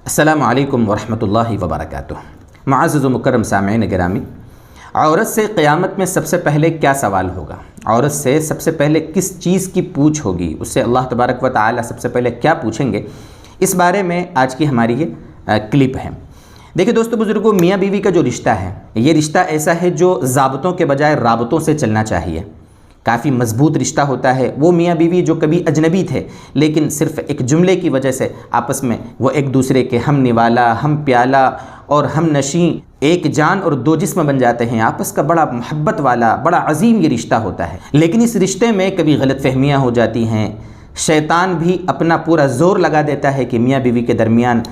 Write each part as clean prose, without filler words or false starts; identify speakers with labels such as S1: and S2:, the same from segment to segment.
S1: السلام علیکم ورحمۃ اللہ وبرکاتہ۔ معزز و مکرم سامعین گرامی، عورت سے قیامت میں سب سے پہلے کیا سوال ہوگا؟ عورت سے سب سے پہلے کس چیز کی پوچھ ہوگی؟ اس سے اللہ تبارک و تعالی سب سے پہلے کیا پوچھیں گے؟ اس بارے میں آج کی ہماری یہ کلپ ہے۔ دیکھیں دوستو بزرگوں، میاں بیوی کا جو رشتہ ہے، یہ رشتہ ایسا ہے جو ضابطوں کے بجائے رابطوں سے چلنا چاہیے۔ کافی مضبوط رشتہ ہوتا ہے۔ وہ میاں بیوی جو کبھی اجنبی تھے لیکن صرف ایک جملے کی وجہ سے آپس میں وہ ایک دوسرے کے ہم نوالا، ہم پیالہ اور ہم نشیں، ایک جان اور دو جسم بن جاتے ہیں۔ آپس کا بڑا محبت والا، بڑا عظیم یہ رشتہ ہوتا ہے۔ لیکن اس رشتے میں کبھی غلط فہمیاں ہو جاتی ہیں۔ شیطان بھی اپنا پورا زور لگا دیتا ہے کہ میاں بیوی کے درمیان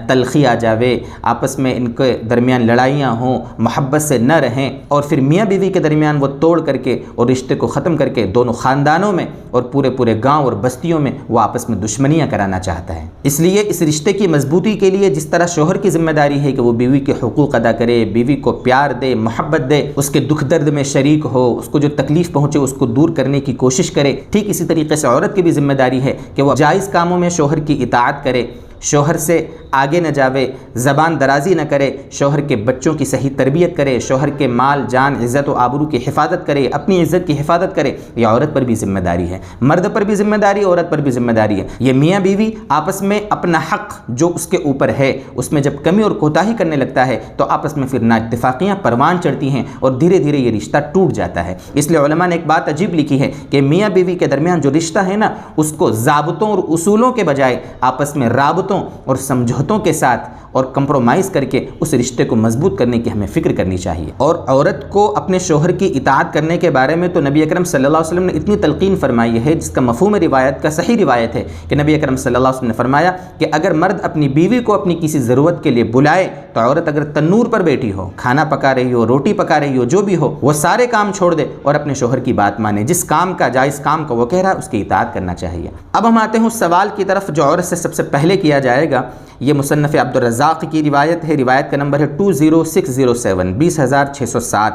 S1: تلخی آ جاوے، آپس میں ان کے درمیان لڑائیاں ہوں، محبت سے نہ رہیں، اور پھر میاں بیوی کے درمیان وہ توڑ کر کے اور رشتے کو ختم کر کے دونوں خاندانوں میں اور پورے گاؤں اور بستیوں میں وہ آپس میں دشمنیاں کرانا چاہتا ہے۔ اس لیے اس رشتے کی مضبوطی کے لیے جس طرح شوہر کی ذمہ داری ہے کہ وہ بیوی کے حقوق ادا کرے، بیوی کو پیار دے، محبت دے، اس کے دکھ درد میں شریک ہو، اس کو جو تکلیف پہنچے اس کو دور کرنے کی کوشش کرے، ٹھیک اسی طریقے سے عورت کی بھی ذمہ داری ہے کہ وہ جائز کاموں میں شوہر کی اطاعت کرے، شوہر سے آگے نہ جاوے، زبان درازی نہ کرے، شوہر کے بچوں کی صحیح تربیت کرے، شوہر کے مال جان عزت و آبرو کی حفاظت کرے، اپنی عزت کی حفاظت کرے۔ یہ عورت پر بھی ذمہ داری ہے، مرد پر بھی ذمہ داری ہے، عورت پر بھی ذمہ داری ہے۔ یہ میاں بیوی آپس میں اپنا حق جو اس کے اوپر ہے اس میں جب کمی اور کوتاہی کرنے لگتا ہے تو آپس میں پھر نا اتفاقیاں پروان چڑھتی ہیں اور دھیرے دھیرے یہ رشتہ ٹوٹ جاتا ہے۔ اس لیے علماء نے ایک بات عجیب لکھی ہے کہ میاں بیوی کے درمیان جو رشتہ ہے نا، اس کو ضابطوں اور اصولوں کے بجائے آپس میں رابطوں اور سمجھوتوں کے ساتھ اور کمپرومائز کر کے اس رشتے کو مضبوط کرنے کی ہمیں فکر کرنی چاہیے۔ اور عورت کو اپنے شوہر کی اطاعت کرنے کے بارے میں تو نبی اکرم صلی اللہ علیہ وسلم نے اتنی تلقین فرمائی ہے، جس کا مفہوم روایت کا صحیح روایت ہے کہ نبی اکرم صلی اللہ علیہ وسلم نے فرمایا کہ اگر مرد اپنی بیوی کو اپنی کسی ضرورت کے لیے بلائے تو عورت اگر تنور پر بیٹھی ہو، کھانا پکا رہی ہو، روٹی پکا رہی ہو، جو بھی ہو، وہ سارے کام چھوڑ دے اور اپنے شوہر کی بات مانے۔ جس کام کا، جائز کام کا وہ کہہ رہا ہے، اس کی اطاعت کرنا چاہیے۔ اب ہم آتے ہیں اس سوال کی طرف جو عورت سے سب سے پہلے کیا جائے گا۔ یہ مصنف عبدالرزاق کی روایت ہے، روایت کا نمبر ہے 20607 20607۔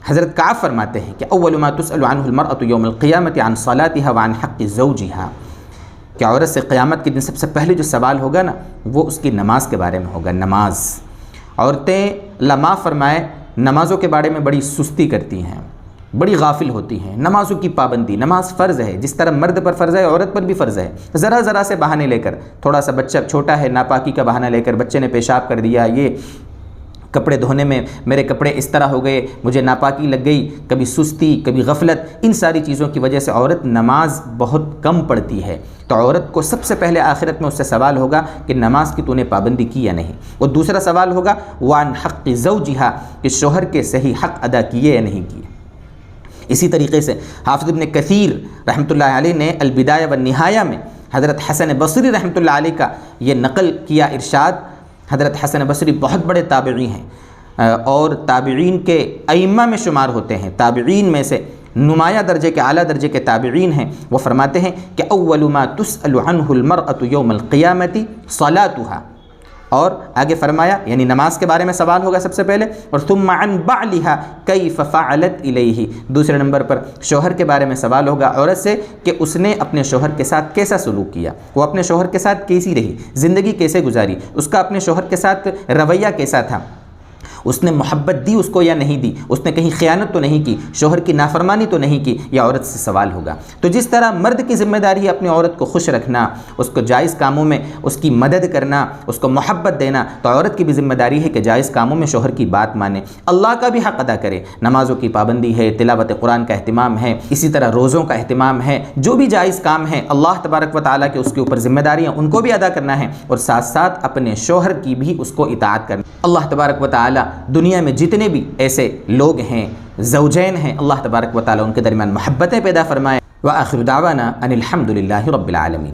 S1: حضرت کعب فرماتے ہیں کہ اول ما تسأل عنہ المرأة یوم القیامة عن صلاتها وعن حق زوجها، کہ عورت سے قیامت کے دن سب سے پہلے جو سوال ہوگا نا، وہ اس کی نماز کے بارے میں ہوگا۔ نماز، عورتیں لما فرمائے نمازوں کے بارے میں بڑی سستی کرتی ہیں، بڑی غافل ہوتی ہیں۔ نمازوں کی پابندی، نماز فرض ہے، جس طرح مرد پر فرض ہے عورت پر بھی فرض ہے۔ ذرا سے بہانے لے کر، تھوڑا سا بچہ چھوٹا ہے، ناپاکی کا بہانہ لے کر بچے نے پیشاب کر دیا، یہ کپڑے دھونے میں میرے کپڑے اس طرح ہو گئے، مجھے ناپاکی لگ گئی، کبھی سستی، کبھی غفلت، ان ساری چیزوں کی وجہ سے عورت نماز بہت کم پڑھتی ہے۔ تو عورت کو سب سے پہلے آخرت میں اس سے سوال ہوگا کہ نماز کی تو نے پابندی کی یا نہیں۔ اور دوسرا سوال ہوگا وعن حق زوجہا، کہ شوہر کے صحیح حق ادا کیے یا نہیں کیے۔ اسی طریقے سے حافظ ابن کثیر رحمۃ اللہ علیہ نے البدایہ والنہایہ میں حضرت حسن بصری رحمۃ اللہ علیہ کا یہ نقل کیا ارشاد۔ حضرت حسن بصری بہت بڑے تابعی ہیں اور تابعین کے ائمہ میں شمار ہوتے ہیں، تابعین میں سے نمایاں درجے کے، اعلیٰ درجے کے تابعین ہیں۔ وہ فرماتے ہیں کہ اول ما تسأل عنہ المرأة یوم القیامة صلاتها، اور آگے فرمایا یعنی نماز کے بارے میں سوال ہوگا سب سے پہلے، اور ثم عن بعلها کیف فعلت الیہ، دوسرے نمبر پر شوہر کے بارے میں سوال ہوگا عورت سے کہ اس نے اپنے شوہر کے ساتھ کیسا سلوک کیا، وہ اپنے شوہر کے ساتھ کیسی رہی، زندگی کیسے گزاری، اس کا اپنے شوہر کے ساتھ رویہ کیسا تھا، اس نے محبت دی اس کو یا نہیں دی، اس نے کہیں خیانت تو نہیں کی، شوہر کی نافرمانی تو نہیں کی، یہ عورت سے سوال ہوگا۔ تو جس طرح مرد کی ذمہ داری ہے اپنی عورت کو خوش رکھنا، اس کو جائز کاموں میں اس کی مدد کرنا، اس کو محبت دینا، تو عورت کی بھی ذمہ داری ہے کہ جائز کاموں میں شوہر کی بات مانے، اللہ کا بھی حق ادا کرے۔ نمازوں کی پابندی ہے، تلاوت قرآن کا اہتمام ہے، اسی طرح روزوں کا اہتمام ہے، جو بھی جائز کام ہیں اللہ تبارک و تعالیٰ کے اس کے اوپر ذمہ داریاں ان کو بھی ادا کرنا ہے، اور ساتھ ساتھ اپنے شوہر کی بھی اس کو اطاعت کرنا۔ اللہ تبارک و تعالیٰ دنیا میں جتنے بھی ایسے لوگ ہیں، زوجین ہیں، اللہ تبارک و تعالیٰ ان کے درمیان محبتیں پیدا فرمائے۔ وآخر دعوانا ان الحمد للہ رب العالمین۔